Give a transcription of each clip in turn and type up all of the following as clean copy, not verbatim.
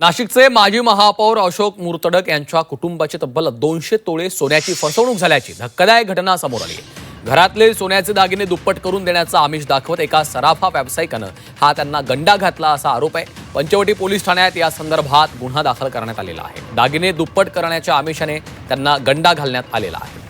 नाशिकचे माजी महापौर अशोक मुर्तडक यांच्या कुटुंबाची तब्बल 200 तोळे सोन्याची फसवणूक झाल्याची धक्कादायक घटना समोर आली आहे। घरातले सोन्याचे दागिने दुप्पट करून देण्याचा आमिष दाखवत एका सराफा व्यावसायिकानं हा त्यांना गंडा घातला असा आरोप आहे। पंचवटी पोलीस ठाण्यात या संदर्भात गुन्हा दाखल करण्यात आलेला आहे। दागिने दुप्पट करण्याच्या आमिषाने त्यांना गंडा घालण्यात आलेला आहे।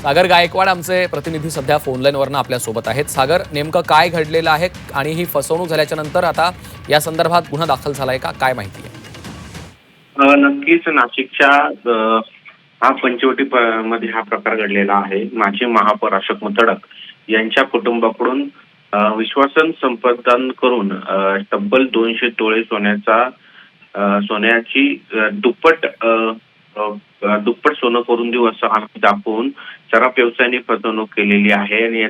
सागर गायकवाड आमचे प्रतिनिधी सध्या फोनलाईनवरनं आपल्या सोबत आहेत। सागर, नेमकं काय घडलेलं आहे आणि ही फसवणूक झाल्याच्या नंतर आता या संदर्भात गुन्हा दाखल झालाय का, काय माहिती आहे? नक्कीच नाशिकच्या हा पंचवटी मध्ये हा प्रकार घडलेला आहे। माजी महापौर अशोक मुर्तडक यांच्या कुटुंबाकडून विश्वासन संपादन करून तब्बल 200 तोळे सोन्याची दुप्पट सोनं करून देऊ असं आम्ही दाखवून सराफ व्यवसायाने फसवणूक केलेली आहे। आणि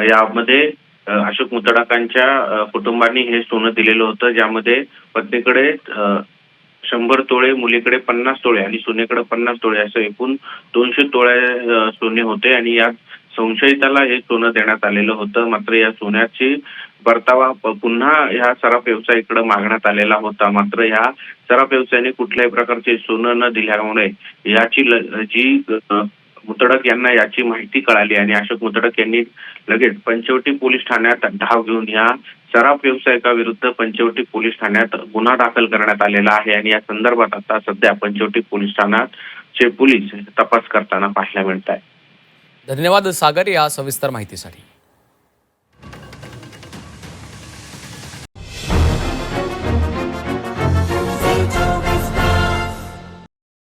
यामध्ये अशोक मुर्तडकांच्या कुटुंबाने हे सोनं दिलेलं होतं, ज्यामध्ये पत्नीकडे 100 तोळे, मुलीकडे 50 तोळे आणि सुनेकडे 50 तोळे असं एकूण 200 तोळे सोने होते। आणि यात संशयिताला हे सोनं देण्यात आलेलं होतं। मात्र या सोन्याची परतावा पुन्हा ह्या सराफ व्यवसायाकडे मागण्यात आलेला होता। मात्र ह्या सराफ व्यवसायाने कुठल्याही प्रकारचे सोनं न दिल्यामुळे जी मुर्तडक यांना याची माहिती कळाली आणि अशोक मुर्तडक यांनी लगेच पंचवटी पोलीस ठाण्यात धाव घेऊन या सराफ व्यावसायिकाविरुद्ध पंचवटी पोलीस ठाण्यात गुन्हा दाखल करण्यात आलेला आहे। आणि या संदर्भात आता सध्या पंचवटी पोलीस ठाण्याचे पोलीस तपास करताना पाहायला मिळत आहे। धन्यवाद सागर या सविस्तर माहितीसाठी।